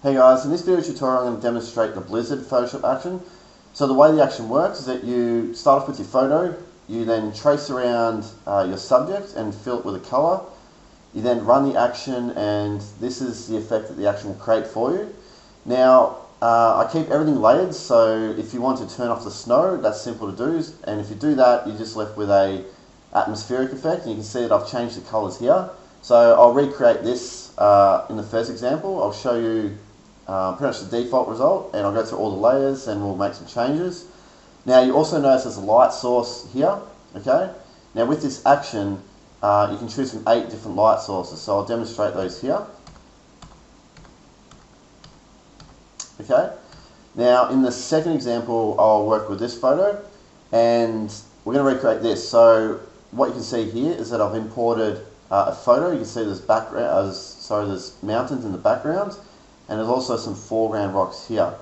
Hey guys, in this video tutorial I'm going to demonstrate the Blizzard Photoshop action. So the way the action works is that you start off with your photo, you then trace around your subject and fill it with a colour. You then run the action and this is the effect that the action will create for you. Now I keep everything layered, so if you want to turn off the snow, that's simple to do, and if you do that you're just left with a atmospheric effect, and you can see that I've changed the colours here. So I'll recreate this in the first example. I'll show you pretty much the default result, and I'll go through all the layers and we'll make some changes. Now you also notice there's a light source here, okay? Now with this action, you can choose from 8 different light sources, so I'll demonstrate those here. Okay, now in the second example I'll work with this photo and we're going to recreate this. So what you can see here is that I've imported a photo. You can see there's there's mountains in the background, and there's also some foreground rocks here.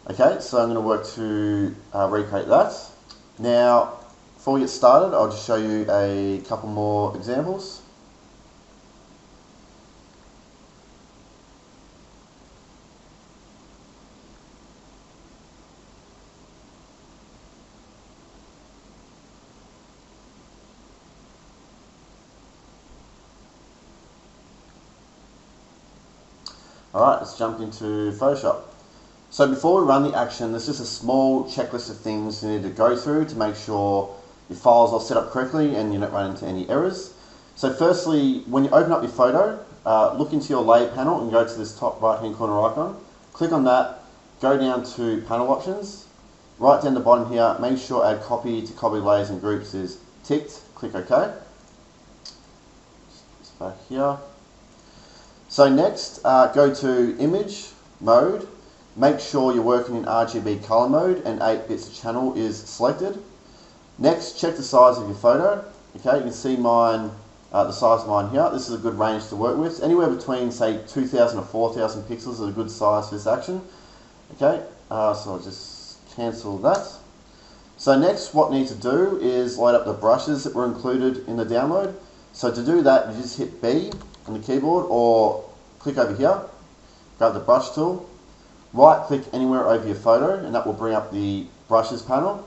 Okay, so I'm going to work to recreate that. Now, before we get started, I'll just show you a couple more examples. Alright, let's jump into Photoshop. So before we run the action, there's just a small checklist of things you need to go through to make sure your files are set up correctly and you don't run into any errors. So firstly, when you open up your photo, look into your layer panel and go to this top right hand corner icon. Click on that, go down to panel options. Right down the bottom here, make sure add copy to copy layers and groups is ticked. Click OK. Just back here. So next, go to Image, Mode, make sure you're working in RGB color mode and 8 bits of channel is selected. Next, check the size of your photo. Okay, you can see mine, the size of mine here. This is a good range to work with. Anywhere between say 2000 or 4000 pixels is a good size for this action. Okay, so I'll just cancel that. So next, what you need to do is light up the brushes that were included in the download. So to do that, you just hit B on the keyboard or click over here, grab the brush tool, right click anywhere over your photo and that will bring up the brushes panel.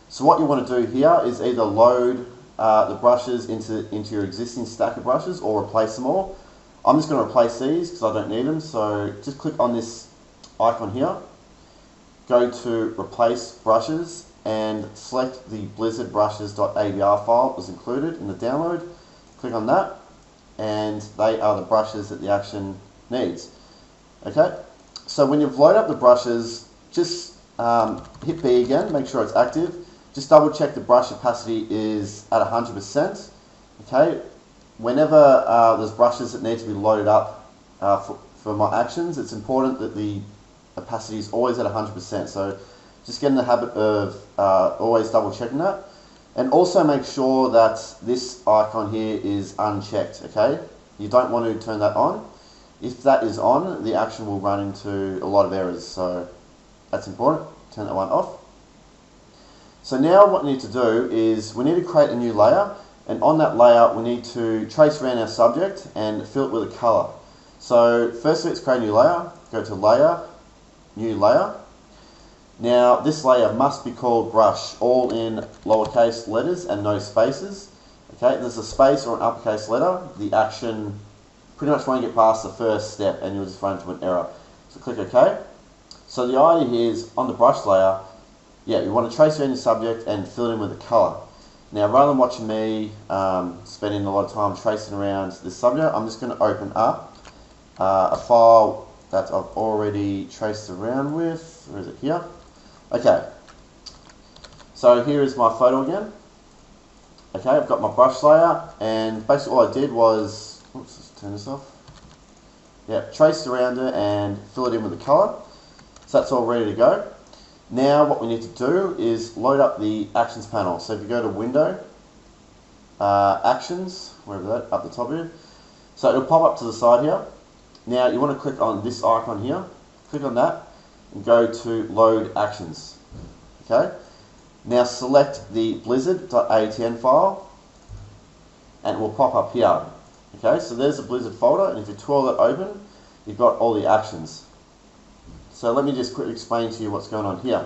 So what you want to do here is either load the brushes into your existing stack of brushes or replace them all. I'm just going to replace these because I don't need them, so just click on this icon here, go to replace brushes and select the blizzard brushes.abr file that was included in the download. Click on that, and they are the brushes that the action needs. Okay, so when you've loaded up the brushes, just hit B again, make sure it's active. Just double check the brush opacity is at 100%. Okay, whenever there's brushes that need to be loaded up for my actions, it's important that the opacity is always at 100%. So just get in the habit of always double checking that. And also make sure that this icon here is unchecked, okay? You don't want to turn that on. If that is on, the action will run into a lot of errors, so that's important. Turn that one off. So now what we need to do is we need to create a new layer, and on that layer we need to trace around our subject and fill it with a color. So firstly, let's create a new layer. Go to Layer, New Layer. Now this layer must be called brush, all in lowercase letters and no spaces. Okay, there's a space or an uppercase letter, the action pretty much won't get past the first step and you'll just run into an error. So click OK. So the idea here is on the brush layer, you want to trace around your subject and fill it in with a colour. Now rather than watching me spending a lot of time tracing around this subject, I'm just going to open up a file that I've already traced around with. Where is it? Here. Okay, so here is my photo again. Okay, I've got my brush layer, and basically all I did was, oops, let's turn this off. Traced around it and fill it in with the colour. So that's all ready to go. Now what we need to do is load up the actions panel. So if you go to Window, Actions, wherever that, up the top here. So it'll pop up to the side here. Now you want to click on this icon here, click on that, and go to Load Actions. Okay. Now select the blizzard.atn file, and it will pop up here. Okay, so there's the Blizzard folder, and if you twirl it open, you've got all the actions. So let me just quickly explain to you what's going on here.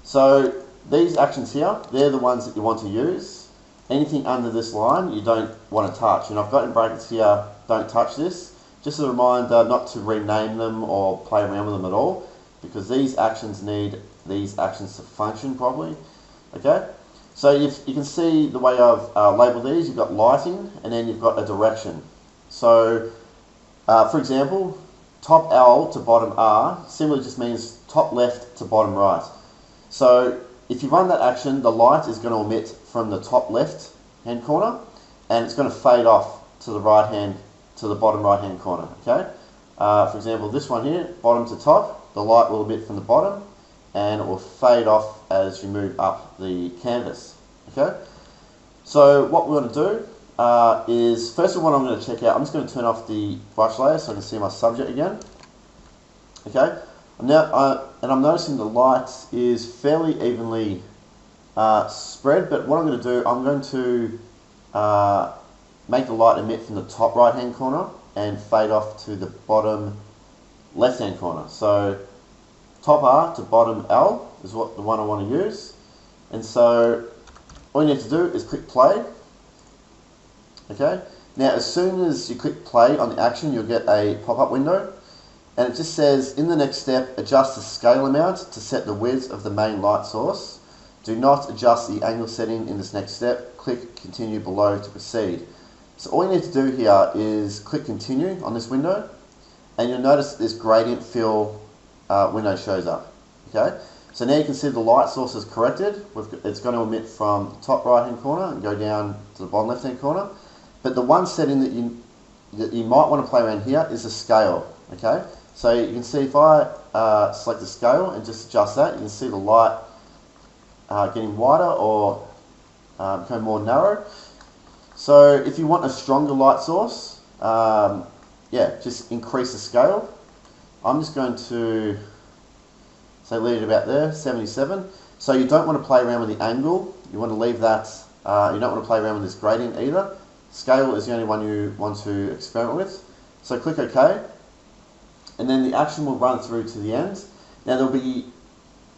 So these actions here, they're the ones that you want to use. Anything under this line you don't want to touch. And I've got in brackets here, don't touch this. Just a reminder not to rename them or play around with them at all, because these actions need these actions to function properly. Okay? So you can see the way I've labelled these. You've got lighting and then you've got a direction. So for example, top L to bottom R simply just means top left to bottom right. So if you run that action, the light is going to emit from the top left hand corner and it's going to fade off to the bottom right hand corner. Okay. For example, this one here, bottom to top, the light will emit from the bottom and it will fade off as you move up the canvas. Okay. So what we're going to do is, first of all, I'm going to check out, I'm just going to turn off the brush layer so I can see my subject again. Okay, now I'm noticing the light is fairly evenly spread, but what I'm going to do, I'm going to make the light emit from the top right hand corner and fade off to the bottom left hand corner. So top R to bottom L is what the one I want to use, and so all you need to do is click play. Okay, now as soon as you click play on the action, you'll get a pop-up window and it just says, in the next step, adjust the scale amount to set the width of the main light source. Do not adjust the angle setting in this next step. Click continue below to proceed. So all you need to do here is click continue on this window and you'll notice this gradient fill window shows up. Okay, so now you can see the light source is corrected. It's going to emit from the top right hand corner and go down to the bottom left hand corner. But the one setting that you might want to play around here is the scale. Okay, so you can see if I select the scale and just adjust that, you can see the light getting wider or becoming more narrow. So if you want a stronger light source, yeah, just increase the scale. I'm just going to say leave it about there, 77. So you don't want to play around with the angle. You want to leave that. You don't want to play around with this gradient either. Scale is the only one you want to experiment with. So click OK, and then the action will run through to the end. Now there'll be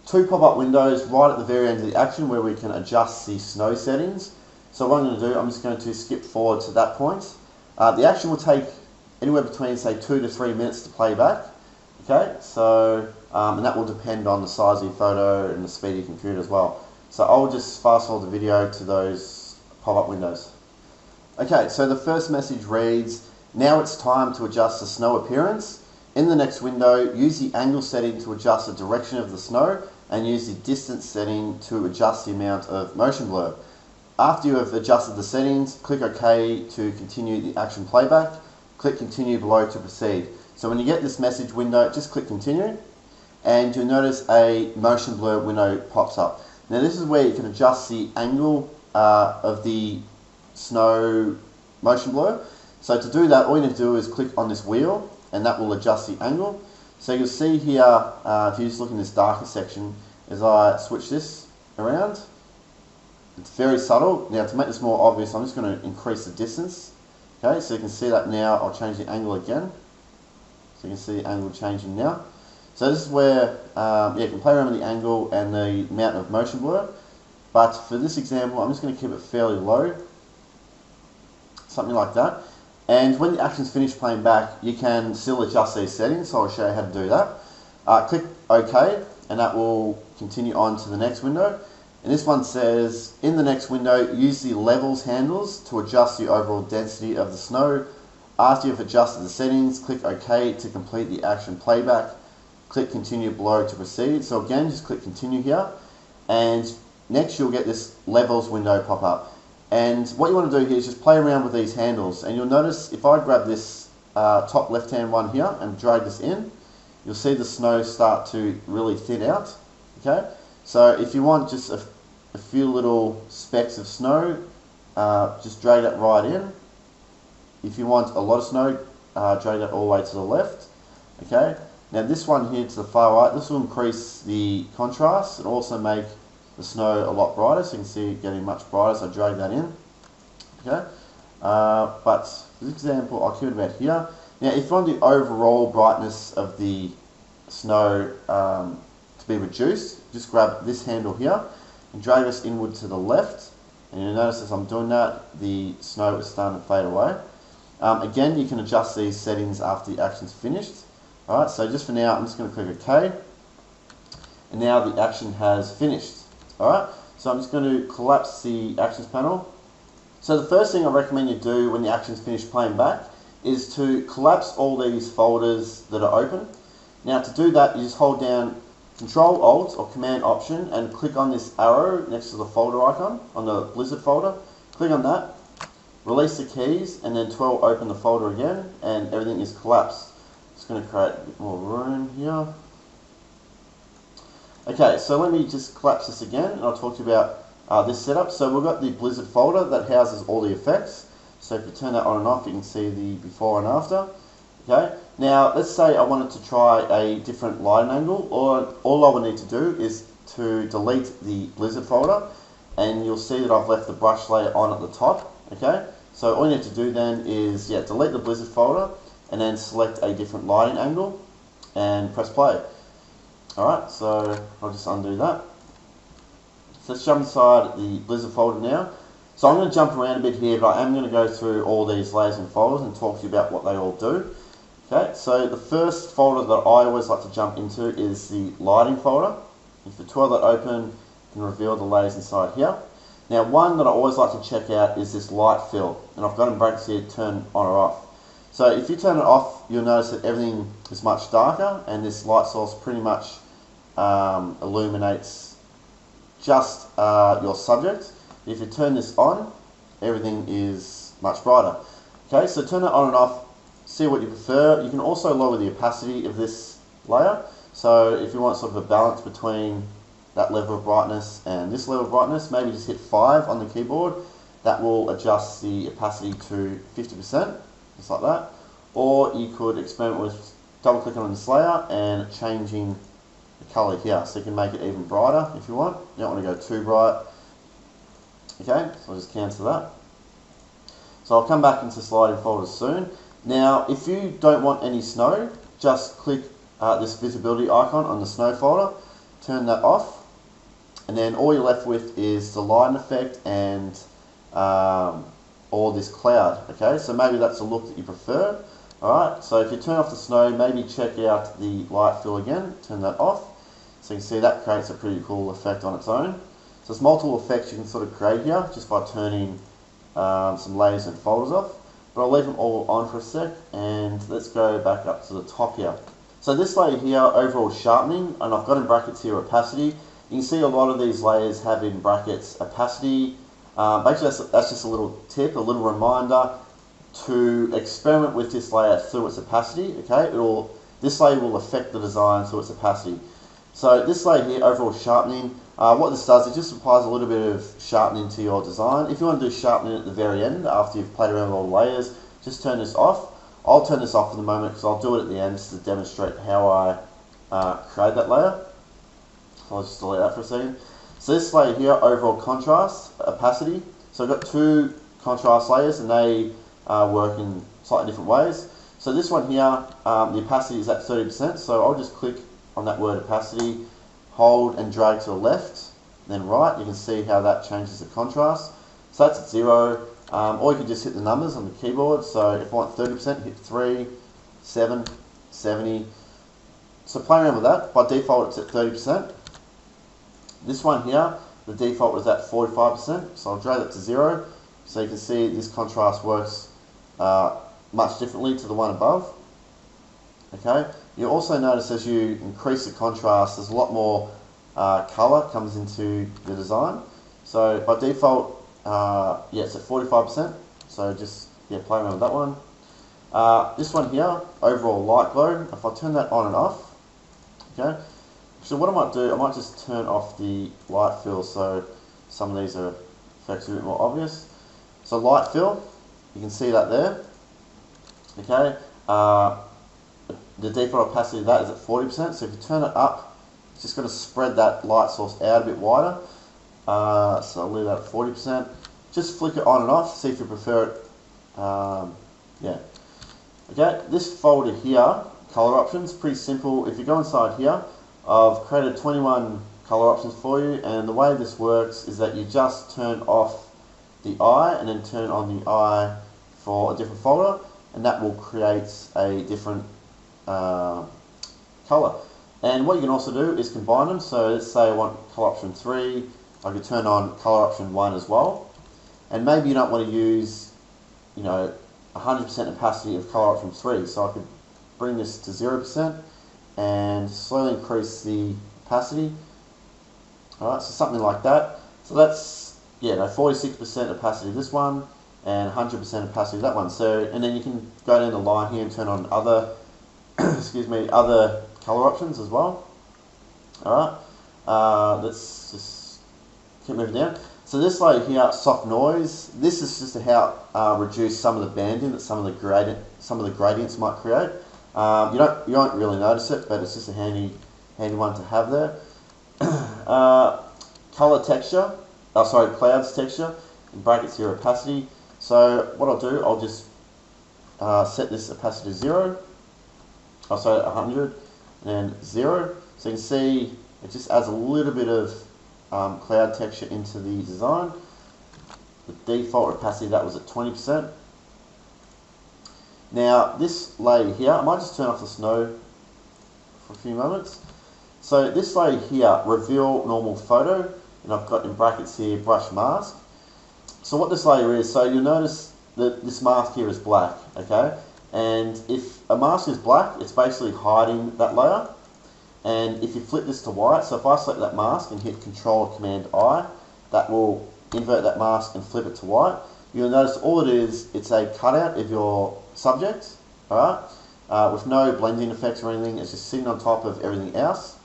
two pop-up windows right at the very end of the action where we can adjust the snow settings. So what I'm going to do, I'm just going to skip forward to that point. The action will take anywhere between say 2 to 3 minutes to play back. Okay, so and that will depend on the size of your photo and the speed of your computer as well. So I'll just fast forward the video to those pop-up windows. Okay, so the first message reads, now it's time to adjust the snow appearance. In the next window, use the angle setting to adjust the direction of the snow and use the distance setting to adjust the amount of motion blur. After you have adjusted the settings, click OK to continue the action playback. Click continue below to proceed. So when you get this message window, just click continue and you'll notice a motion blur window pops up. Now this is where you can adjust the angle of the snow motion blur. So to do that, all you need to do is click on this wheel and that will adjust the angle. So you'll see here, if you just look in this darker section, as I switch this around, it's very subtle. Now to make this more obvious, I'm just going to increase the distance. Okay, so you can see that now. I'll change the angle again. So you can see the angle changing now. So this is where yeah, you can play around with the angle and the amount of motion blur. But for this example, I'm just going to keep it fairly low. Something like that. And when the action's finished playing back, you can still adjust these settings, so I'll show you how to do that. Click OK, and that will continue on to the next window. And this one says, in the next window, use the levels handles to adjust the overall density of the snow. After you've adjusted the settings, click OK to complete the action playback. Click continue below to proceed. So again, just click continue here. And next you'll get this levels window pop up. And what you want to do here is just play around with these handles. And you'll notice if I grab this top left-hand one here and drag this in, you'll see the snow start to really thin out. Okay, so if you want just a few little specks of snow, just drag that right in. If you want a lot of snow, drag that all the way to the left. Okay, now this one here to the far right, this will increase the contrast and also make the snow a lot brighter, so you can see it getting much brighter, so I drag that in. Okay, but for this example, I'll keep it about here. Now if you want the overall brightness of the snow to be reduced, just grab this handle here and drag this inward to the left, and you'll notice as I'm doing that, the snow is starting to fade away. Again, you can adjust these settings after the action's finished. Alright, so just for now, I'm just going to click OK, and now the action has finished. Alright, so I'm just going to collapse the actions panel. So the first thing I recommend you do when the action's finished playing back is to collapse all these folders that are open. Now to do that, you just hold down Control Alt or Command Option and click on this arrow next to the folder icon on the Blizzard folder. Click on that, release the keys, and then twirl open the folder again, and everything is collapsed. Just going to create a bit more room here. Okay, so let me just collapse this again, and I'll talk to you about this setup. So we've got the Blizzard folder that houses all the effects. So if you turn that on and off, you can see the before and after. Okay, now let's say I wanted to try a different lighting angle, or all I would need to do is to delete the Blizzard folder, and you'll see that I've left the brush layer on at the top. Okay, so all you need to do then is delete the Blizzard folder, and then select a different lighting angle, and press play. Alright, so I'll just undo that. So let's jump inside the Blizzard folder now. So I'm going to jump around a bit here, but I am going to go through all these layers and folders and talk to you about what they all do. Okay, so the first folder that I always like to jump into is the lighting folder. If you twirl that open, you can reveal the layers inside here. Now one that I always like to check out is this light fill, and I've got in brackets here, turn on or off. So if you turn it off, you'll notice that everything is much darker, and this light source pretty much illuminates just your subject. If you turn this on, everything is much brighter. Okay, so turn that on and off, see what you prefer. You can also lower the opacity of this layer. So if you want sort of a balance between that level of brightness and this level of brightness, maybe just hit 5 on the keyboard. That will adjust the opacity to 50%, just like that. Or you could experiment with double clicking on this layer and changing the colour here. So you can make it even brighter if you want. You don't want to go too bright. Okay, so I'll just cancel that. So I'll come back into sliding folders soon. Now, if you don't want any snow, just click this visibility icon on the snow folder, turn that off, and then all you're left with is the lighting effect and all this cloud. Okay, so maybe that's a look that you prefer. Alright, so if you turn off the snow, maybe check out the light fill again, turn that off. So you can see that creates a pretty cool effect on its own. So there's multiple effects you can sort of create here just by turning some layers and folders off. But I'll leave them all on for a sec, and let's go back up to the top here. So this layer here, overall sharpening, and I've got in brackets here opacity. You can see a lot of these layers have in brackets opacity. Basically that's just a little tip, a little reminder to experiment with this layer through its opacity. Okay, this layer will affect the design through its opacity. So this layer here, overall sharpening, what this does, it just applies a little bit of sharpening to your design. If you want to do sharpening at the very end, after you've played around with all the layers, just turn this off. I'll turn this off for the moment because I'll do it at the end just to demonstrate how I create that layer. So I'll just delete that for a second. So this layer here, overall contrast, opacity. So I've got two contrast layers, and they work in slightly different ways. So this one here, the opacity is at 30%, so I'll just click on that word opacity, hold and drag to the left, then right. You can see how that changes the contrast. So that's at 0, or you can just hit the numbers on the keyboard. So if I want 30%, hit 3, 7, 70. So play around with that. By default it's at 30%. This one here, the default was at 45%, so I'll drag that to 0. So you can see this contrast works much differently to the one above. Okay. You also notice as you increase the contrast, there's a lot more colour comes into the design. So by default, it's at 45%. So just play around with that one. This one here, overall light glow. If I turn that on and off, okay. So what I might do, I might just turn off the light fill so some of these effects are a bit more obvious. So light fill, you can see that there. Okay. The default opacity of that is at 40%, so if you turn it up, it's just going to spread that light source out a bit wider. So I'll leave that at 40%. Just flick it on and off, see if you prefer it. Okay, this folder here color options, pretty simple. If you go inside here, I've created 21 color options for you, and the way this works is that you just turn off the eye and then turn on the eye for a different folder, and that will create a different color. And what you can also do is combine them. So let's say I want color option 3, I could turn on color option 1 as well. And maybe you don't want to use, 100% opacity of color option 3, so I could bring this to 0% and slowly increase the opacity. Alright, so something like that. So that's 46% opacity of this one and 100% opacity of that one. So, and then you can go down the line here and turn on other other color options as well. Alright, let's just keep moving down. So this layer here, soft noise, this is just to help reduce some of the banding that some of the gradients might create. You won't really notice it, but it's just a handy one to have there. Color texture, clouds texture, in brackets here opacity. So what I'll do, I'll just set this opacity to 0. 100 and 0. So you can see it just adds a little bit of cloud texture into the design. The default opacity that was at 20%. Now this layer here, I might just turn off the snow for a few moments. So this layer here, reveal normal photo, and I've got in brackets here brush mask. So what this layer is, so you'll notice that this mask here is black, okay? And if a mask is black, it's basically hiding that layer. And if you flip this to white, so if I select that mask and hit Control or Command I, that will invert that mask and flip it to white. You'll notice all it is, it's a cutout of your subject, alright, with no blending effects or anything. It's just sitting on top of everything else.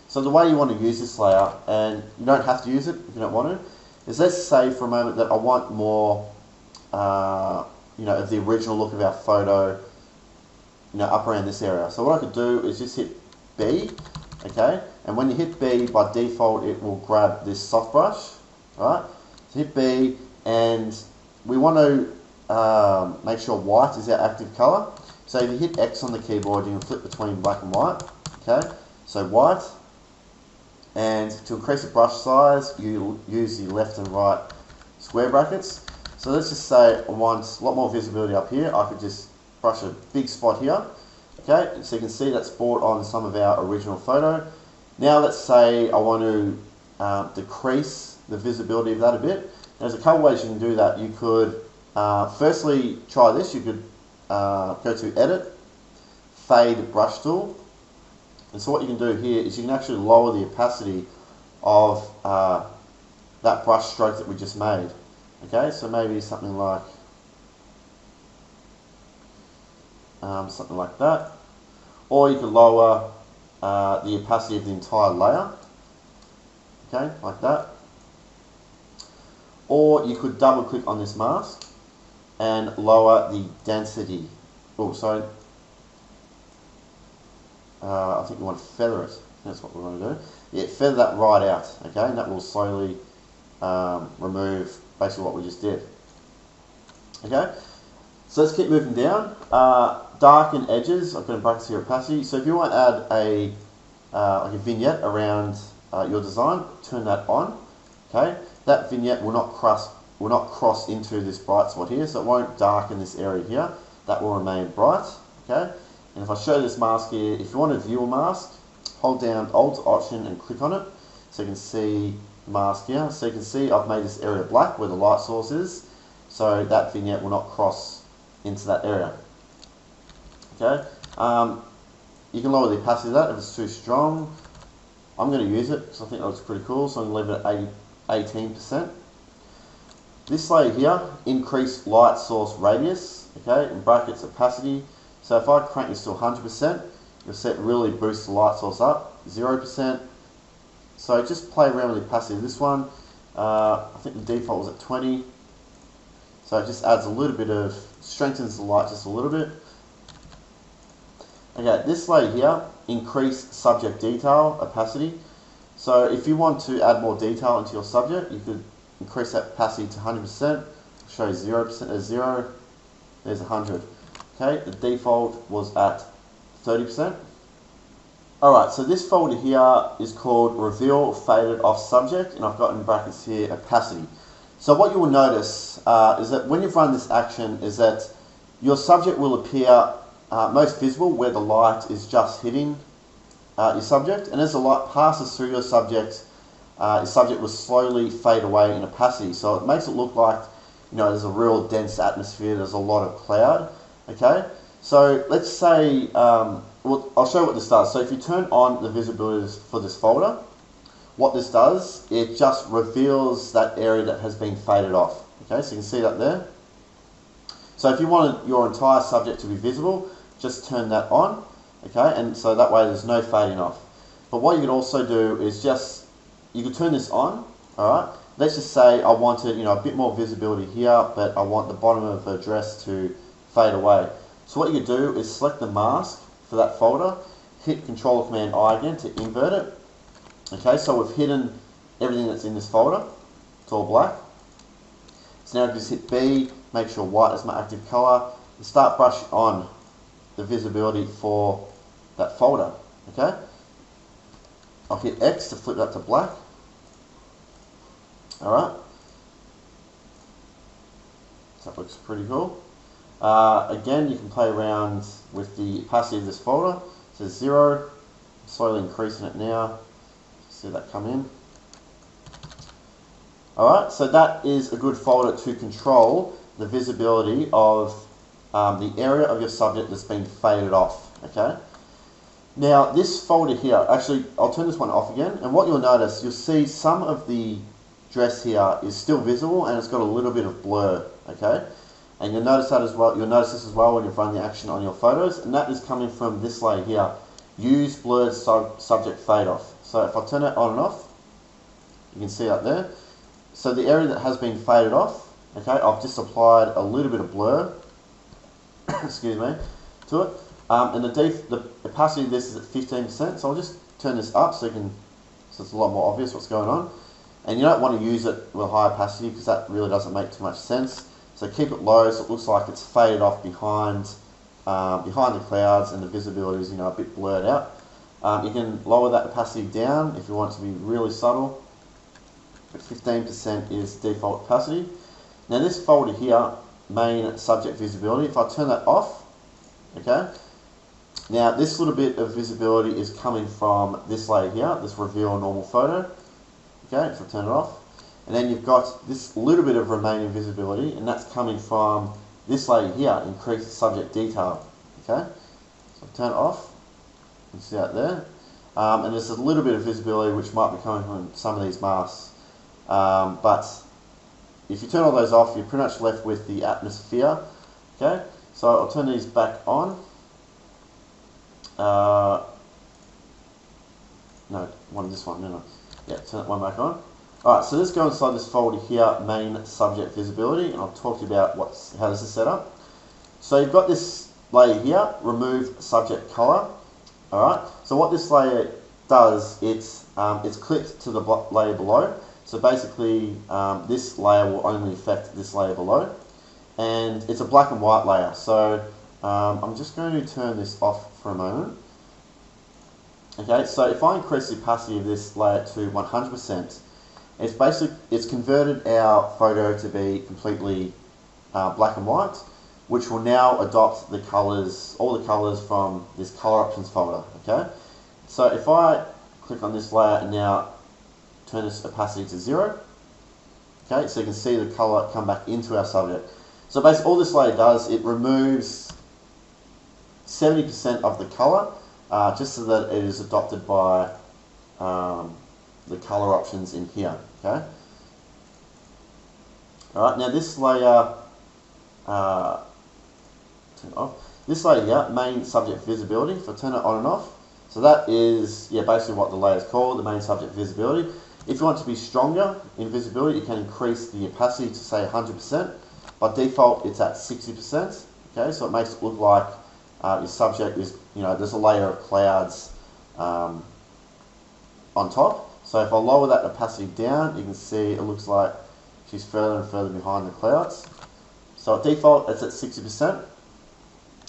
So the way you want to use this layer, and you don't have to use it if you don't want to, is let's say for a moment that I want more, of the original look of our photo, up around this area. So what I could do is just hit B, okay, and when you hit B, by default it will grab this soft brush, alright, so hit B, and we want to make sure white is our active color. So if you hit X on the keyboard, you can flip between black and white, okay, so white, and to increase the brush size, you use the left and right square brackets. So let's just say I want a lot more visibility up here. I could just brush a big spot here. Okay, so you can see that's brought on some of our original photo. Now let's say I want to decrease the visibility of that a bit. There's a couple ways you can do that. You could firstly try this. You could go to Edit, Fade Brush Tool. And so what you can do here is you can actually lower the opacity of that brush stroke that we just made. Okay, so maybe something like that, or you can lower the opacity of the entire layer, okay, like that, or you could double click on this mask and lower the density. Oh, sorry, I think we want to feather it. That's what we want to do. Yeah, feather that right out, okay, and that will slowly remove basically what we just did. Okay, so let's keep moving down. Darken edges, I've got in brackets here opacity. So if you want to add a like a vignette around your design, turn that on. Okay, that vignette will not cross into this bright spot here, so it won't darken this area here. That will remain bright. Okay, and if I show this mask here, if you want to view a mask, hold down Alt Option and click on it, so you can see the mask here. So you can see I've made this area black where the light source is, so that vignette will not cross into that area. Okay, you can lower the opacity of that if it's too strong. I'm going to use it because I think that looks pretty cool, so I'm going to leave it at 18%. This layer here, increase light source radius, okay, in brackets opacity. So if I crank this to 100%, you'll see it really boosts the light source up. 0%. So just play around with the opacity of this one. I think the default was at 20. So it just adds a little bit of, strengthens the light just a little bit. Okay, this layer here, increase subject detail opacity. So if you want to add more detail into your subject, you could increase that opacity to 100%. Show 0% as 0. There's 100. Okay, the default was at 30%. Alright, so this folder here is called Reveal Faded Off Subject, and I've got in brackets here opacity. So what you will notice is that when you've run this action is that your subject will appear most visible where the light is just hitting your subject, and as the light passes through your subject will slowly fade away in opacity. So it makes it look like, you know, there's a real dense atmosphere, there's a lot of cloud. Okay, so let's say, well, I'll show you what this does. So if you turn on the visibility for this folder, what this does, it just reveals that area that has been faded off. Okay, so you can see that there. So if you wanted your entire subject to be visible, just turn that on. Okay, and so that way there's no fading off. But what you could also do is you could turn this on. Alright, let's just say I wanted, you know, a bit more visibility here, but I want the bottom of the dress to fade away. So what you could do is select the mask for that folder, hit Control or Command I again to invert it. Okay, so we've hidden everything that's in this folder. It's all black. So now just hit B, make sure white is my active color, and start brushing on the visibility for that folder. Okay, I'll hit X to flip that to black. Alright, so that looks pretty cool. Again, you can play around with the opacity of this folder. It says 0, slowly increasing it now. See that come in. Alright, so that is a good folder to control the visibility of the area of your subject that's been faded off. Okay. Now this folder here, actually I'll turn this one off again, and what you'll notice, you'll see some of the dress here is still visible and it's got a little bit of blur. Okay. And you'll notice that as well. You'll notice this as well when you've run the action on your photos, and that is coming from this layer here. Use blurred subject fade off. So if I turn it on and off, you can see that there. So the area that has been faded off, okay, I've just applied a little bit of blur, excuse me, to it. And the opacity of this is at 15%. So I'll just turn this up so it's a lot more obvious what's going on. And you don't want to use it with high opacity because that really doesn't make too much sense. So keep it low so it looks like it's faded off behind the clouds, and the visibility is, you know, a bit blurred out. You can lower that opacity down if you want it to be really subtle. But 15% is default opacity. Now this folder here, main subject visibility, if I turn that off, okay, now this little bit of visibility is coming from this layer here, this reveal normal photo. Okay, so turn it off. And then you've got this little bit of remaining visibility, and that's coming from this layer here, increased subject detail. Okay, so turn it off. You can see that there. And there's a little bit of visibility which might be coming from some of these masks. But if you turn all those off, you're pretty much left with the atmosphere. Okay, so I'll turn these back on. No, this one, no. Yeah, turn that one back on. Alright, so let's go inside this folder here, main subject visibility, and I'll talk to you about how this is set up. So you've got this layer here, remove subject color. Alright, so what this layer does, it's clipped to the layer below. So basically, this layer will only affect this layer below. And it's a black and white layer. So I'm just going to turn this off for a moment. Okay, so if I increase the opacity of this layer to 100%, it's converted our photo to be completely black and white, which will now adopt the colors, all the colors from this color options folder. Okay, so if I click on this layer and now turn this opacity to 0, okay, so you can see the color come back into our subject. So basically all this layer does, it removes 70% of the color, just so that it is adopted by the color options in here. Okay. Alright, now this layer, turn it off. This layer here, main subject visibility, if I turn it on and off, so that is, yeah, basically what the layer is called, the main subject visibility. If you want to be stronger in visibility, you can increase the opacity to say 100%. By default, it's at 60%. Okay, so it makes it look like your subject is, you know, there's a layer of clouds on top. So if I lower that opacity down, you can see it looks like she's further and further behind the clouds. So at default, it's at 60%.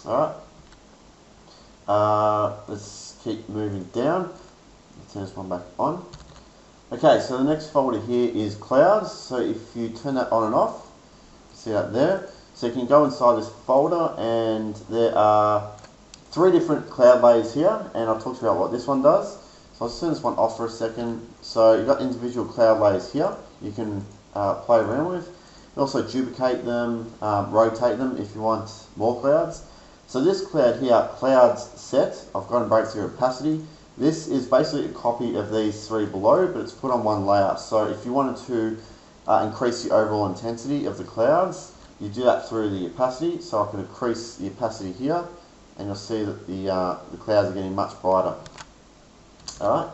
Alright. Let's keep moving down. Let's turn this one back on. Okay, so the next folder here is clouds. So if you turn that on and off, see that there. So you can go inside this folder, and there are 3 different cloud layers here, and I'll talk to you about what this one does. So I'll just turn this one off for a second. So you've got individual cloud layers here you can play around with. You can also duplicate them, rotate them if you want more clouds. So this cloud here, clouds set, I've got in breakthrough opacity. This is basically a copy of these 3 below, but it's put on one layer. So if you wanted to increase the overall intensity of the clouds, you do that through the opacity. So I can increase the opacity here, and you'll see that the clouds are getting much brighter. Alright,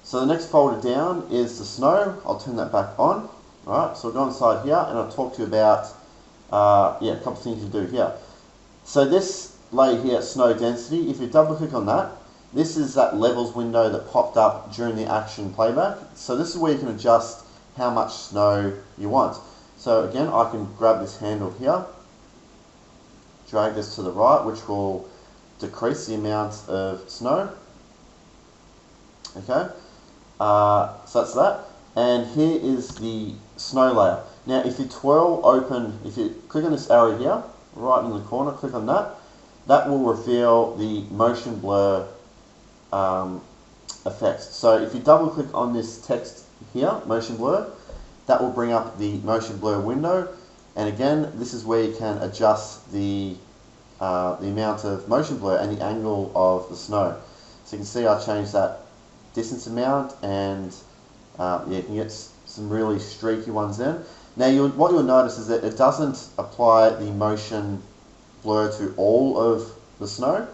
so the next folder down is the snow. I'll turn that back on. Alright, so we'll go inside here, and I'll talk to you about a couple of things you do here. So this layer here, snow density, if you double click on that, this is that levels window that popped up during the action playback. So this is where you can adjust how much snow you want. So again, I can grab this handle here, drag this to the right, which will decrease the amount of snow. Okay, so that's that. And here is the snow layer. Now if you twirl open, if you click on this arrow here, right in the corner, click on that, that will reveal the motion blur effects. So if you double click on this text here, motion blur, that will bring up the motion blur window. And again, this is where you can adjust the amount of motion blur and the angle of the snow. So you can see I changed that distance amount, and yeah, you can get some really streaky ones then. Now what you'll notice is that it doesn't apply the motion blur to all of the snow.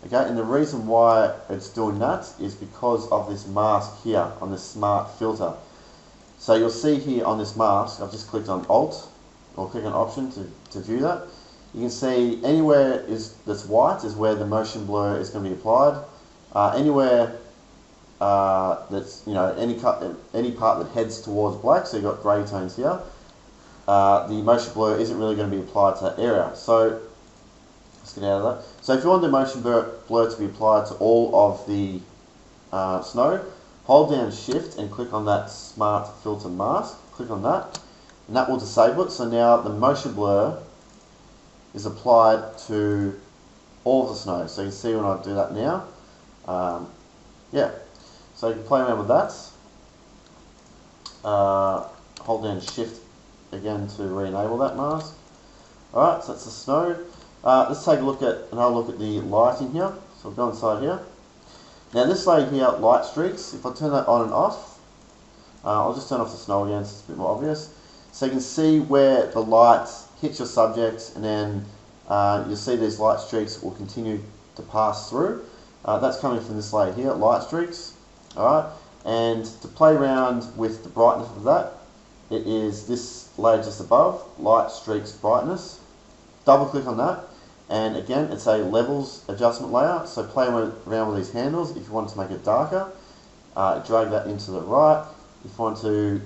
Okay, and the reason why it's doing that is because of this mask here on this smart filter. So you'll see here on this mask, I've just clicked on Alt, or click on Option to view that. You can see anywhere that's white is where the motion blur is going to be applied. Anywhere that's, you know, any part that heads towards black, so you've got grey tones here, the motion blur isn't really going to be applied to that area. So let's get out of that. So if you want the motion blur to be applied to all of the snow, hold down Shift and click on that Smart Filter Mask. Click on that, and that will disable it. So now the motion blur is applied to all of the snow. So you can see when I do that now. Yeah, so you can play around with that. Hold down Shift again to re-enable that mask. Alright, so that's the snow. Let's take another look at the lighting here. So we'll go inside here. Now this layer here, light streaks, if I turn that on and off, I'll just turn off the snow again so it's a bit more obvious. So you can see where the light hits your subject, and then you'll see these light streaks will continue to pass through. That's coming from this layer here, light streaks. Alright, and to play around with the brightness of that, it is this layer just above, light streaks brightness. Double click on that, and again it's a levels adjustment layer, so play around with these handles. If you want to make it darker, drag that into the right. If you want to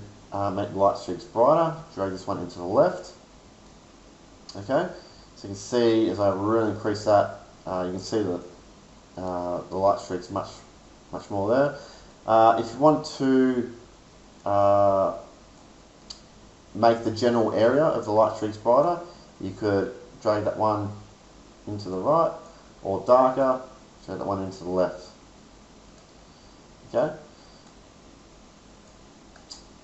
make the light streaks brighter, drag this one into the left. Okay, so you can see as I really increase that, you can see that the light streaks much more there. If you want to make the general area of the light streaks brighter, you could drag that one into the right, or darker, drag that one into the left. Okay.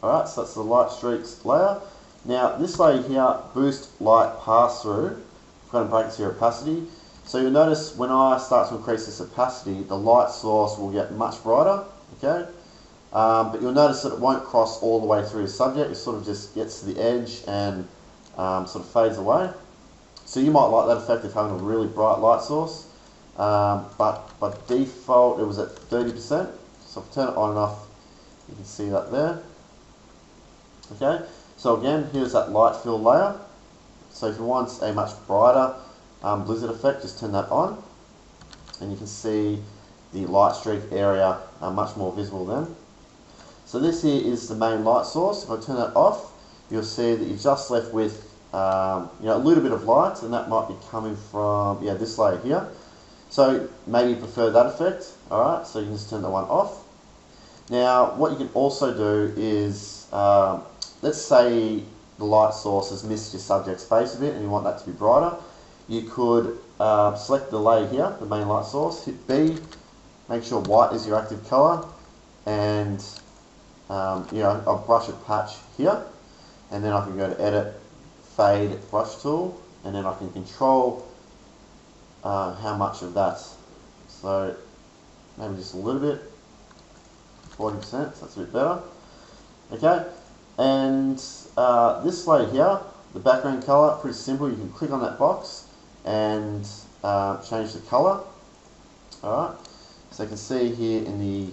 Alright, so that's the light streaks layer. Now this layer here, boost light pass through. I'm going to break this here opacity. So you'll notice when I start to increase this opacity, the light source will get much brighter. Okay. But you'll notice that it won't cross all the way through the subject. It sort of just gets to the edge and sort of fades away. So you might like that effect of having a really bright light source, but by default it was at 30%. So if I turn it on and off, you can see that there. Okay, so again, here's that light fill layer. So if you want a much brighter blizzard effect, just turn that on, and you can see the light streak area much more visible then. So this here is the main light source. If I turn that off, you'll see that you're just left with you know, a little bit of light, and that might be coming from this layer here. So maybe you prefer that effect. Alright, so you can just turn that one off. Now what you can also do is, let's say the light source has missed your subject's face a bit and you want that to be brighter. You could select the layer here, the main light source, hit B, make sure white is your active colour, and I'll brush a patch here, and then I can go to edit, fade, brush tool, and then I can control how much of that. So maybe just a little bit, 40%, so that's a bit better. Okay, and this layer here, the background colour, pretty simple. You can click on that box and change the colour. Alright, so you can see here in the,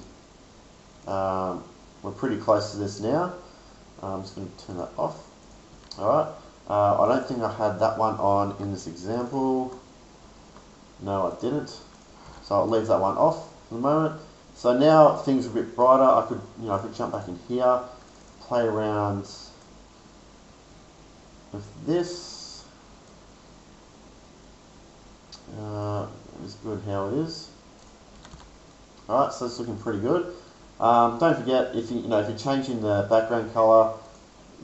we're pretty close to this now. I'm just going to turn that off. Alright, I don't think I had that one on in this example. No, I didn't. So I'll leave that one off for the moment. So now things are a bit brighter. I could jump back in here, play around with this. It's good how it is. Alright, so it's looking pretty good. Don't forget, if you're changing the background color,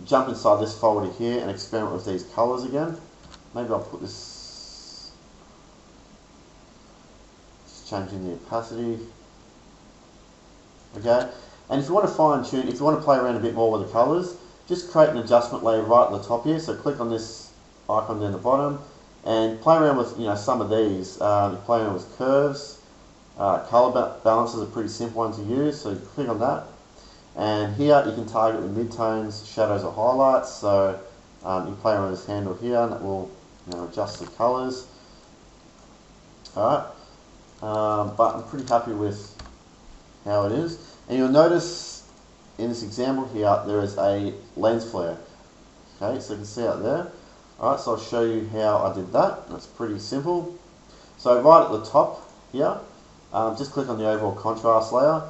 jump inside this folder here and experiment with these colors again. Maybe I'll put this, just changing the opacity. Okay, and if you want to fine tune, if you want to play around a bit more with the colors, just create an adjustment layer right at the top here. So click on this icon down the bottom and play around with some of these. You play around with curves. Color balances are pretty simple one to use, so you click on that, and here you can target the midtones, shadows or highlights. So you can play around with this handle here and that will adjust the colors. Alright, but I'm pretty happy with how it is, and you'll notice in this example here there is a lens flare. Okay, so you can see out there. Alright, so I'll show you how I did that. That's pretty simple. So right at the top here, just click on the overall contrast layer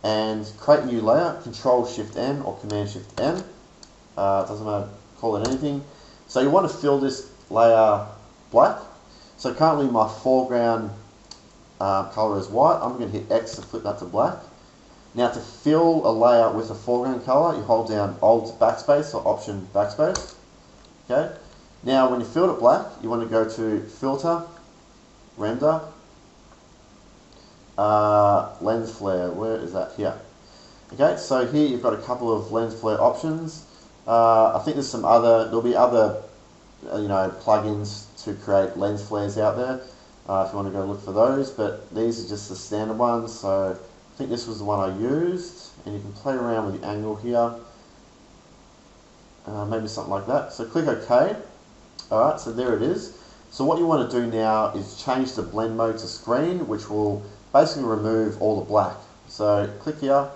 and create a new layer, Control Shift N or Command Shift N. Doesn't matter, call it anything. So you want to fill this layer black. So currently my foreground color is white. I'm going to hit X to flip that to black. Now to fill a layer with a foreground color, you hold down Alt backspace or Option backspace. Okay. Now when you filled it black, you want to go to Filter, Render, lens flare. Where is that? Here. Okay, so here you've got a couple of lens flare options. I think there's there'll be other plugins to create lens flares out there if you want to go look for those, but these are just the standard ones. So I think this was the one I used, and you can play around with the angle here, maybe something like that. So click OK. Alright, so there it is. So what you want to do now is change the blend mode to screen, which will basically remove all the black. So click here,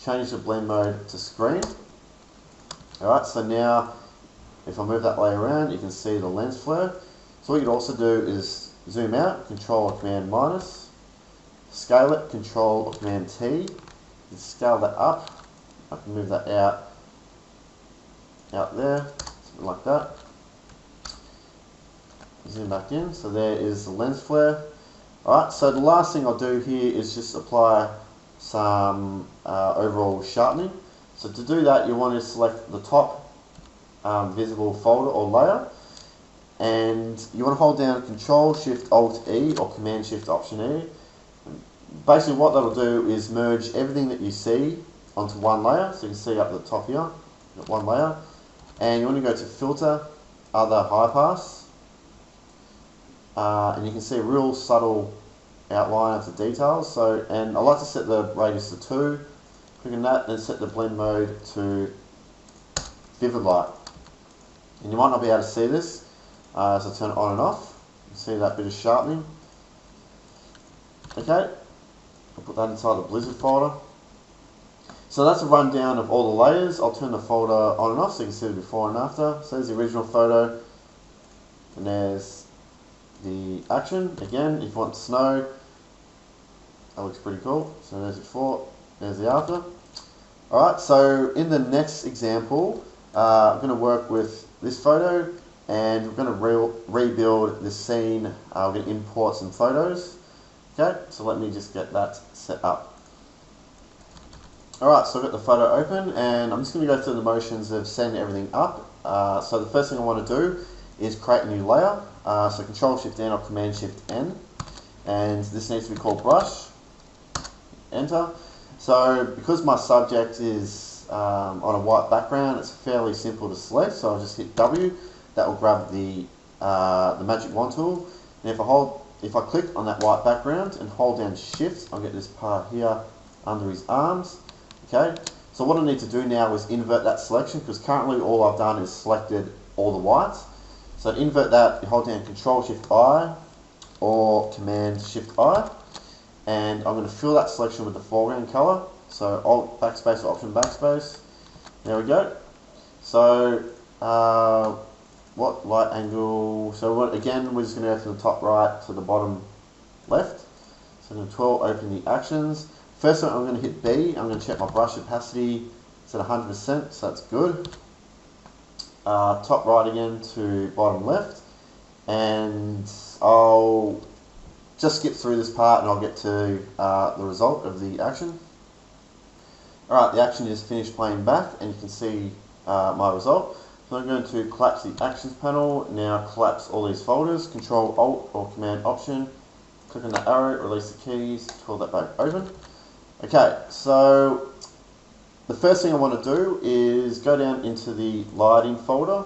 change the blend mode to screen. Alright, so now if I move that layer around, you can see the lens flare. So what you can also do is zoom out, Control or Command minus, scale it, Control or Command T, and scale that up. I can move that out there, something like that. Zoom back in, so there is the lens flare. Alright, so the last thing I'll do here is just apply some overall sharpening. So to do that, you want to select the top visible folder or layer, and you want to hold down Control Shift Alt E or Command Shift Option E. Basically what that'll do is merge everything that you see onto one layer. So you can see up at the top here, you've got one layer, and you want to go to Filter, Other, High Pass. And you can see a real subtle outline of the details. So, and I like to set the radius to 2. Click on that, and set the blend mode to vivid light. And you might not be able to see this, so turn it on and off. You can see that bit of sharpening. Okay, I'll put that inside the Blizzard folder. So that's a rundown of all the layers. I'll turn the folder on and off so you can see the before and after. So there's the original photo, and there's the action. Again, if you want snow, that looks pretty cool. So there's the before, there's the after. Alright, so in the next example, I'm going to work with this photo, and we're going to rebuild this scene. We're going to import some photos. Okay, so let me just get that set up. Alright, so I've got the photo open and I'm just going to go through the motions of setting everything up. So the first thing I want to do is create a new layer. So Control-Shift-N or Command-Shift-N, and this needs to be called brush. Enter. So because my subject is on a white background, it's fairly simple to select, so I'll just hit W. That will grab the magic wand tool, and if I click on that white background and hold down Shift, I'll get this part here under his arms. Okay, so what I need to do now is invert that selection, because currently all I've done is selected all the whites. So to invert that, you hold down Control-Shift-I or Command-Shift-I, and I'm going to fill that selection with the foreground colour. So Alt backspace or Option backspace. There we go. So what light angle? So again, we're just going to go from the top right to the bottom left. So Control, open the actions. First one, I'm going to hit B. I'm going to check my brush opacity. It's at 100%, so that's good. Top right again to bottom left, and I'll just skip through this part and I'll get to the result of the action. Alright, the action is finished playing back and you can see my result. So I'm going to collapse the actions panel. Now collapse all these folders. Control Alt or Command Option. Click on the arrow, release the keys, pull that back open. Okay, so the first thing I want to do is go down into the lighting folder,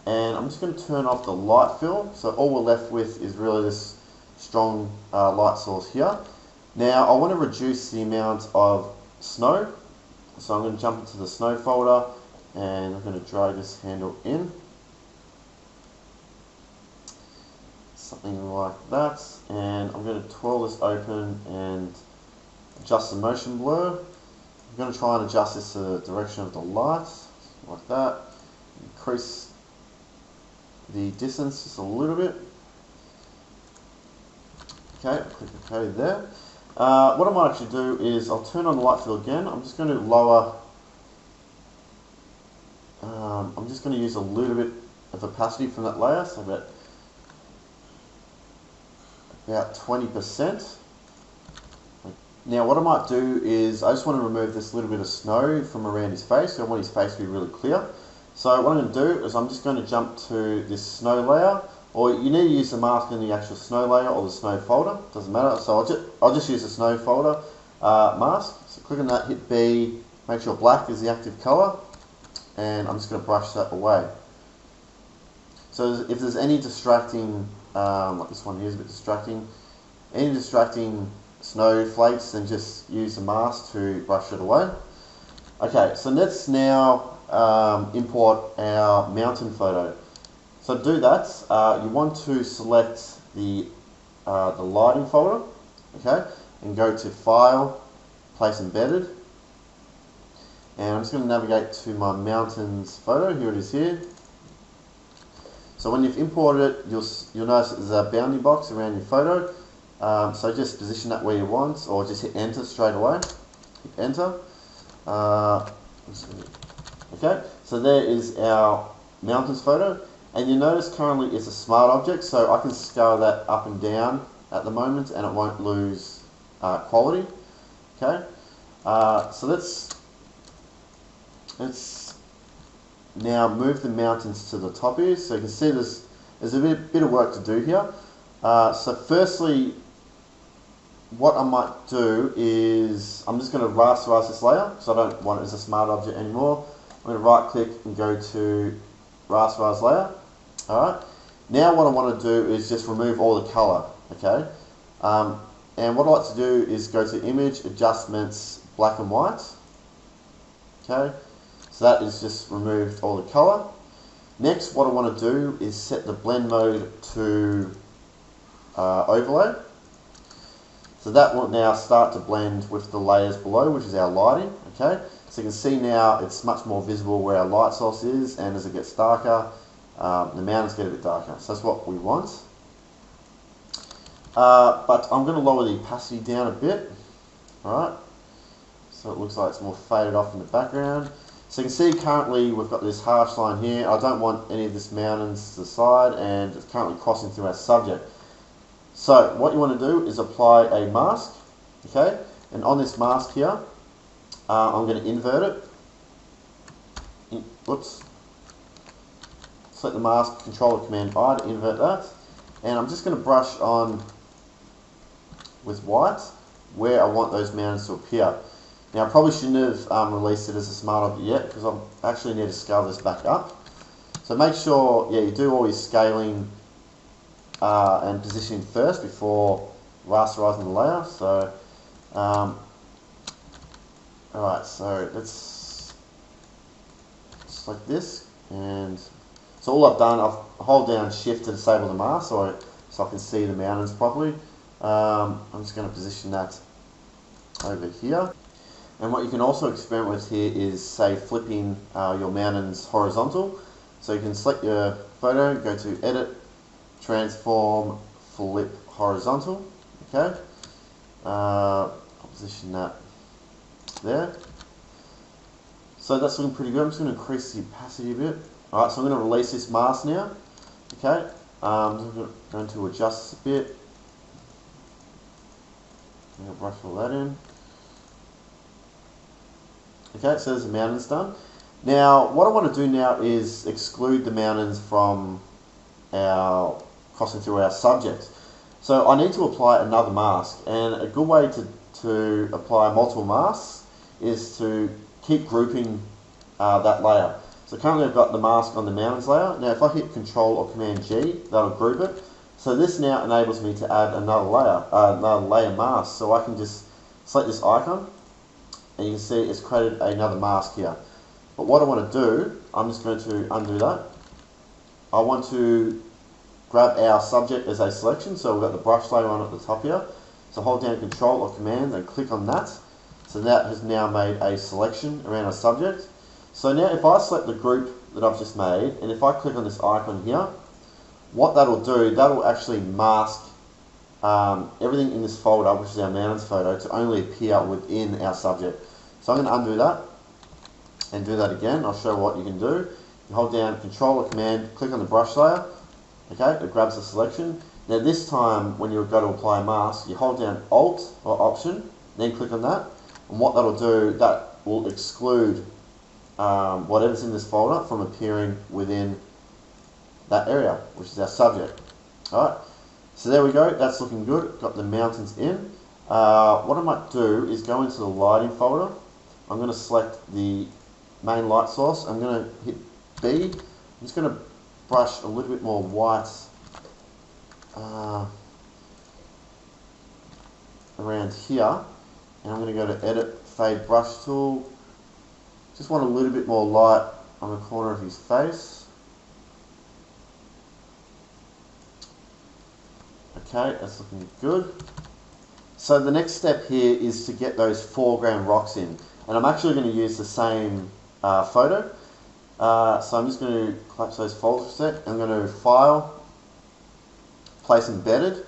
and I'm just going to turn off the light fill. So all we're left with is really this strong light source here. Now I want to reduce the amount of snow, so I'm going to jump into the snow folder and I'm going to drag this handle in, something like that, and I'm going to twirl this open and adjust the motion blur. I'm going to try and adjust this to the direction of the light, like that. Increase the distance just a little bit. Okay, click OK there. What I might actually do is I'll turn on the light fill again. I'm just going to lower, I'm just going to use a little bit of opacity from that layer, so about 20%. Now what I might do is I just want to remove this little bit of snow from around his face. I want his face to be really clear. So what I'm going to do is I'm just going to jump to this snow layer, or you need to use the mask in the actual snow layer or the snow folder, doesn't matter. So I'll just use the snow folder mask. So click on that, hit B, make sure black is the active colour, and I'm just going to brush that away. So if there's any distracting, like this one here is a bit distracting, any distracting snowflakes, then just use the mask to brush it away. Okay, so let's now import our mountain photo. So to do that, you want to select the lighting folder, okay, and go to File, Place Embedded, and I'm just going to navigate to my mountains photo. Here it is here. So when you've imported it, you'll notice that there's a bounding box around your photo. So just position that where you want, or just hit enter straight away. Hit enter. Okay, so there is our mountains photo, and you notice currently it's a smart object, so I can scale that up and down at the moment and it won't lose quality. Okay, so let's now move the mountains to the top here. So you can see there's a bit of work to do here. So firstly, what I might do is I'm just going to rasterize this layer because I don't want it as a smart object anymore. I'm going to right click and go to rasterize layer. Alright, now what I want to do is just remove all the color. Okay, and what I like to do is go to Image, Adjustments, Black and White. Okay, so that is just removed all the color. Next, what I want to do is set the blend mode to overlay. So that will now start to blend with the layers below, which is our lighting. Okay, so you can see now it's much more visible where our light source is, and as it gets darker, the mountains get a bit darker. So that's what we want. But I'm going to lower the opacity down a bit. Alright, so it looks like it's more faded off in the background. So you can see currently we've got this harsh line here. I don't want any of this mountains to the side, and it's currently crossing through our subject. So what you want to do is apply a mask, okay? And on this mask here, I'm going to invert it. Whoops. Select the mask, Control or Command I to invert that. And I'm just going to brush on with white where I want those mountains to appear. Now I probably shouldn't have released it as a smart object yet, because I actually need to scale this back up. So make sure, yeah, you do all your scaling and positioning first before rasterizing the layer. So, alright, so let's select this, and so all I've done, I've hold down Shift to disable the mask so I can see the mountains properly. I'm just going to position that over here. And what you can also experiment with here is, say, flipping your mountains horizontal. So you can select your photo, go to Edit, Transform, Flip Horizontal. Okay. I'll position that there. So that's looking pretty good. I'm just going to increase the opacity a bit. Alright, so I'm going to release this mask now. Okay. I'm going to adjust this a bit. I'm going to brush all that in. Okay, so there's the mountains done. Now, what I want to do now is exclude the mountains from our crossing through our subject. So I need to apply another mask, and a good way to apply multiple masks is to keep grouping that layer. So currently I've got the mask on the mountains layer. Now if I hit Control or Command G, that'll group it. So this now enables me to add another layer mask. So I can just select this icon, and you can see it's created another mask here. But what I want to do, I'm just going to undo that. I want to grab our subject as a selection, so we've got the brush layer on at the top here. So hold down Control or Command and click on that. So that has now made a selection around our subject. So now if I select the group that I've just made, and if I click on this icon here, what that'll do, that'll actually mask everything in this folder, which is our mountains photo, to only appear within our subject. So I'm going to undo that and do that again. I'll show what you can do. You hold down Control or Command, click on the brush layer. Okay, it grabs the selection. Now this time, when you go to apply a mask, you hold down Alt or Option, then click on that. And what that'll do, that will exclude whatever's in this folder from appearing within that area, which is our subject. Alright, so there we go, that's looking good. Got the mountains in. What I might do is go into the lighting folder. I'm going to select the main light source. I'm going to hit B. I'm just going to brush a little bit more white around here, and I'm going to go to Edit, Fade Brush Tool. Just want a little bit more light on the corner of his face. Okay, that's looking good. So the next step here is to get those foreground rocks in, and I'm actually going to use the same photo. So I'm just going to collapse those folders for a sec. I'm going to File, Place Embedded.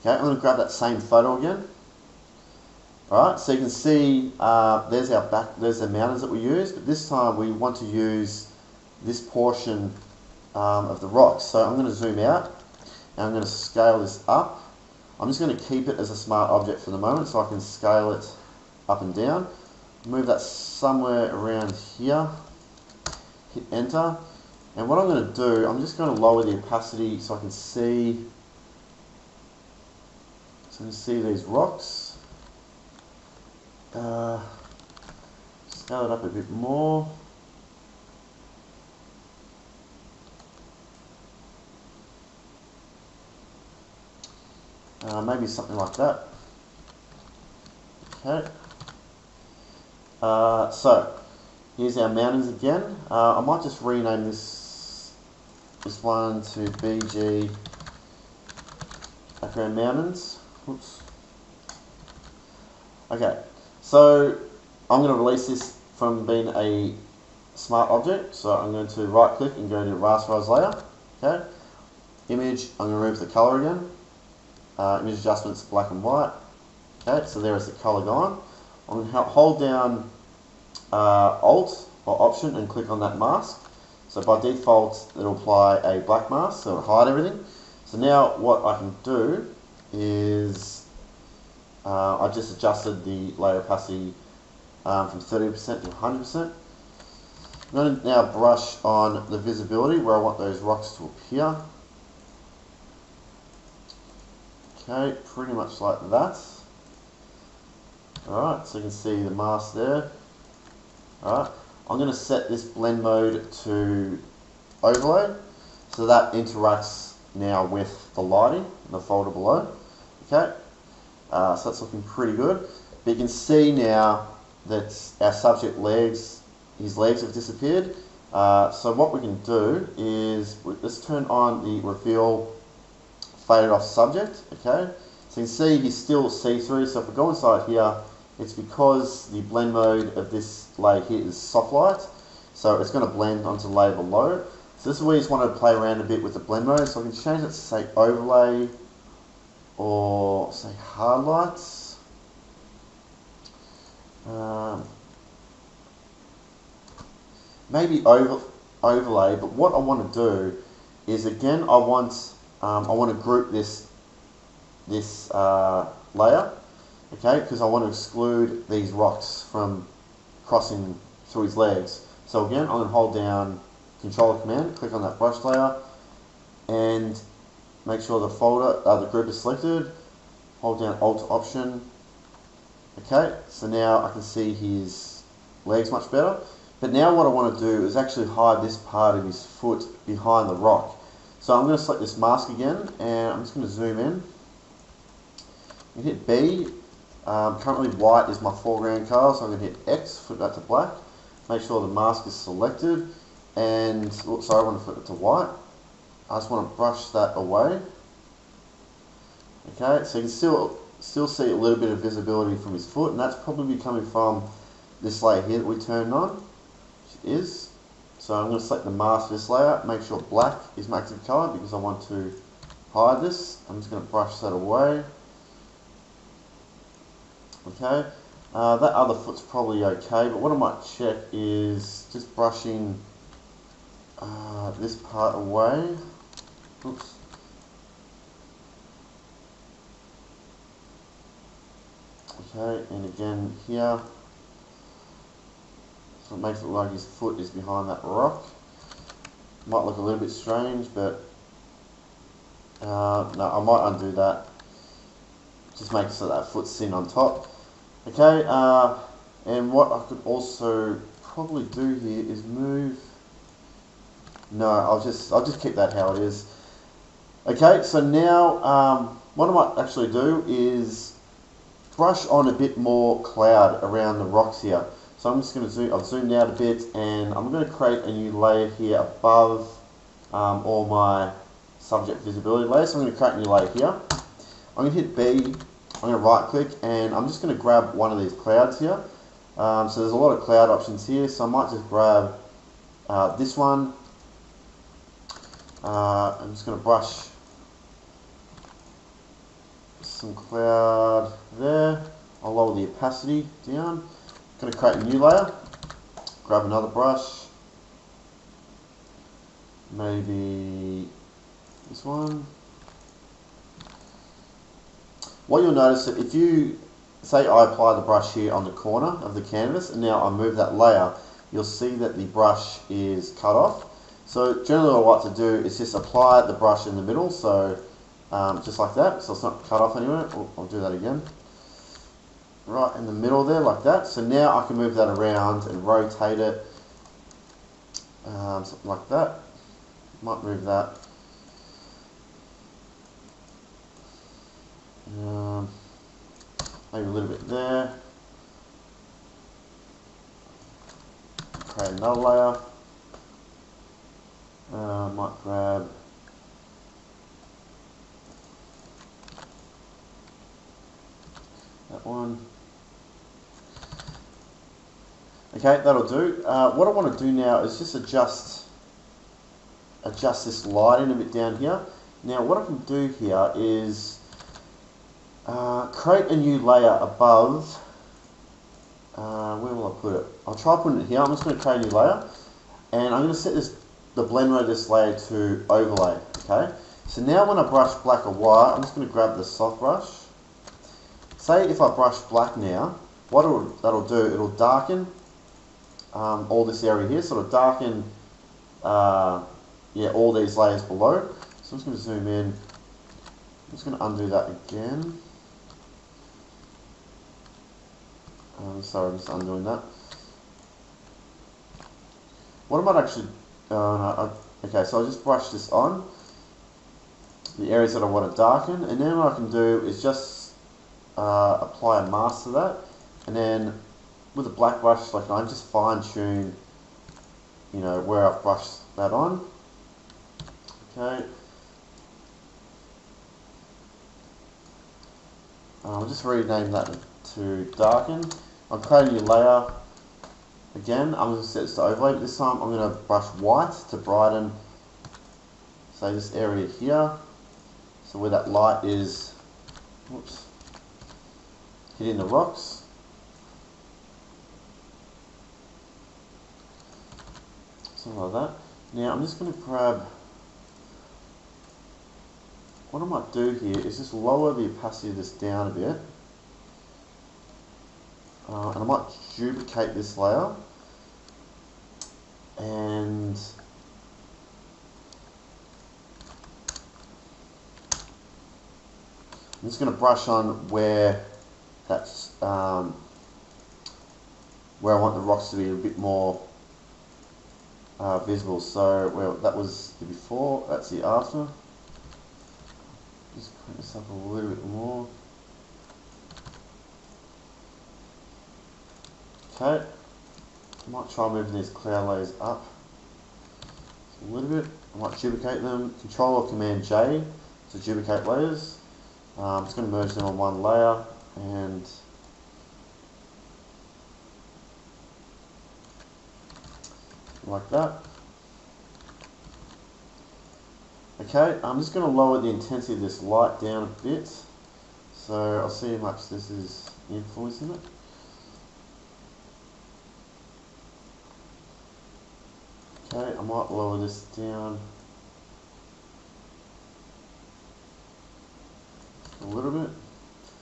Okay, I'm going to grab that same photo again. Alright, so you can see there's the mountains that we used, but this time we want to use this portion of the rocks. So I'm going to zoom out, and I'm going to scale this up. I'm just going to keep it as a smart object for the moment, so I can scale it up and down. Move that somewhere around here. Hit Enter, and what I'm going to do, I'm just going to lower the opacity so I can see. So you can see these rocks. Scale it up a bit more. Maybe something like that. Okay. So here's our mountains again. I might just rename this one to BG Background Mountains. Oops. Okay, so I'm going to release this from being a smart object. So I'm going to right click and go to Rasterize Layer. Okay, Image, I'm going to remove the color again. Image adjustments, black and white. Okay, so there is the color gone. I'm going to hold down Alt or Option and click on that mask. So by default it'll apply a black mask, so it'll hide everything. So now what I can do is I just adjusted the layer opacity from 30% to 100%. I'm going to now brush on the visibility where I want those rocks to appear. Okay, pretty much like that. Alright, so you can see the mask there. Alright, I'm going to set this blend mode to overlay, so that interacts now with the lighting in the folder below. Okay, so that's looking pretty good. But you can see now that our subject legs, his legs have disappeared. So what we can do is, let's turn on the reveal faded off subject. Okay, so you can see he's still see-through. So if we go inside here, it's because the blend mode of this layer here is soft light, so it's going to blend onto the layer below. So this is where you just want to play around a bit with the blend mode. So I can change it to say overlay or say hard lights. Maybe overlay, but what I want to do is, again, I want to group this layer, okay, because I want to exclude these rocks from crossing through his legs. So again, I'm going to hold down Control Command, click on that brush layer, and make sure the folder, the group is selected. Hold down Alt Option. Okay, so now I can see his legs much better. But now what I want to do is actually hide this part of his foot behind the rock. So I'm going to select this mask again, and I'm just going to zoom in. You hit B. Currently white is my foreground color, so I'm going to hit X, flip that to black. Make sure the mask is selected, and oops, sorry, I want to flip it to white. I just want to brush that away. Okay, so you can still see a little bit of visibility from his foot, and that's probably coming from this layer here that we turned on, which is. So I'm going to select the mask for this layer, make sure black is my active color because I want to hide this. I'm just going to brush that away. Okay, that other foot's probably okay, but what I might check is just brushing this part away. Oops. Okay, and again here, so it makes it look like his foot is behind that rock. Might look a little bit strange, but no, I might undo that. Just make it so that foot's sitting on top. Okay, and what I could also probably do here is move. No, I'll just keep that how it is. Okay, so now what I might actually do is brush on a bit more cloud around the rocks here. So I'm just going to zoom. I've zoomed out a bit, and I'm going to create a new layer here above all my subject visibility layers. So I'm going to create a new layer here. I'm going to hit B. I'm going to right click, and I'm just going to grab one of these clouds here. So there's a lot of cloud options here, so I might just grab this one. I'm just going to brush some cloud there. I'll lower the opacity down. I'm going to create a new layer. Grab another brush. Maybe this one. What you'll notice that if you say I apply the brush here on the corner of the canvas, and now I move that layer, you'll see that the brush is cut off. So generally what I like to do is just apply the brush in the middle, so just like that, so it's not cut off anywhere. I'll do that again. Right in the middle there, like that. So now I can move that around and rotate it, something like that. Might move that. Maybe a little bit there. Create another layer. Might grab that one. Okay, that'll do. What I want to do now is just adjust this lighting a bit down here. Now what I can do here is create a new layer above. Where will I put it? I'll try putting it here. I'm just going to create a new layer, and I'm going to set the blend mode of this layer to overlay. Okay, So now when I brush black or white, I'm just going to grab the soft brush. Say if I brush black now, what that'll do, it'll darken all this area here, sort of darken yeah, all these layers below. So I'm just going to zoom in. I'm just going to undo that again. Sorry, I'm just undoing that. What I might actually, okay, so I'll just brush this on, the areas that I want to darken, and then what I can do is just apply a mask to that, and then with a black brush, like I just fine tune, you know, where I've brushed that on. Okay. I'll just rename that to darken. I'm creating a new layer. Again, I'm going to set this to overlay, but this time I'm going to brush white to brighten, say, this area here. So where that light is, whoops, hitting the rocks. Something like that. Now I'm just going to grab, what I might do here is just lower the opacity of this down a bit. And I might duplicate this layer, and I'm just going to brush on where that's where I want the rocks to be a bit more visible. So where that was the before, that's the after. Just crank this up a little bit more. Okay, I might try moving these cloud layers up a little bit. I might duplicate them. Control or Command J to duplicate layers. I'm just going to merge them on one layer, and like that. Okay, I'm just going to lower the intensity of this light down a bit, so I'll see how much this is influencing it. Okay, I might lower this down a little bit.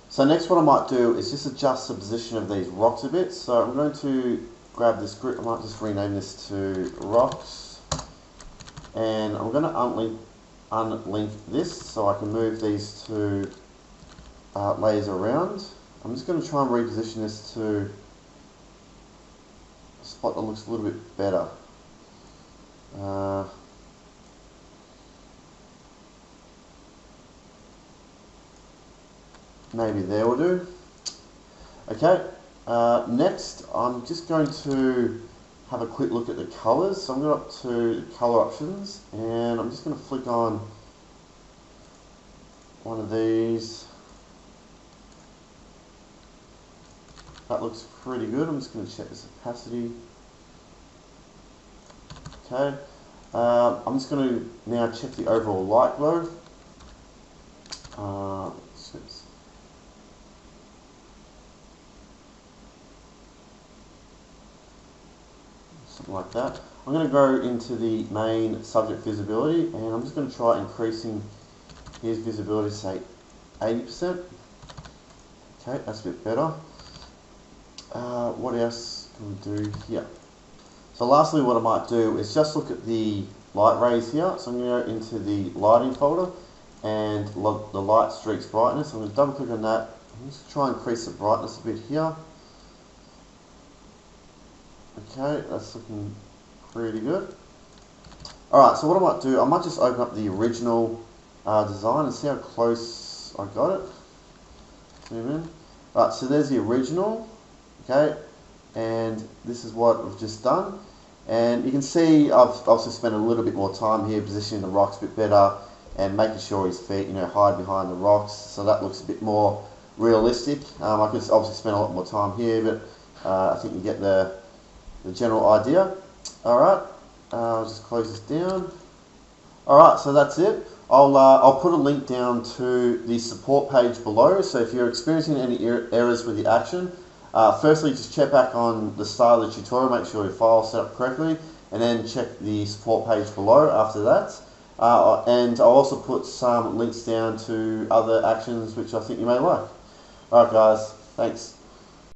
So next what I might do is just adjust the position of these rocks a bit. So I'm going to grab this group, I might just rename this to rocks, and I'm going to unlink this so I can move these two layers around. I'm just going to try and reposition this to a spot that looks a little bit better. Maybe there will do. Okay, next I'm just going to have a quick look at the colours. So I'm going up to colour options, and I'm just going to flick on one of these. That looks pretty good. I'm just going to check this opacity. Okay, I'm just going to now check the overall light glow. Something like that. I'm going to go into the main subject visibility, and I'm just going to try increasing his visibility to say 80%. Okay, that's a bit better. What else can we do here? So lastly, what I might do is just look at the light rays here. So I'm going to go into the lighting folder and log the light streaks brightness. I'm going to double click on that. I'm just try and increase the brightness a bit here. Okay, that's looking pretty good. Alright, so what I might do, I might just open up the original design and see how close I got it. Zoom in. Alright, so there's the original. Okay, and this is what we've just done. And you can see I've also spent a little bit more time here positioning the rocks a bit better and making sure his feet, you know, hide behind the rocks, so that looks a bit more realistic. I could obviously spend a lot more time here, but I think you get the general idea. Alright, I'll just close this down. Alright, so that's it. I'll put a link down to the support page below, so if you're experiencing any errors with the action, firstly just check back on the start of the tutorial, make sure your file's set up correctly, and then check the support page below after that. and I'll also put some links down to other actions which I think you may like. Alright guys, thanks.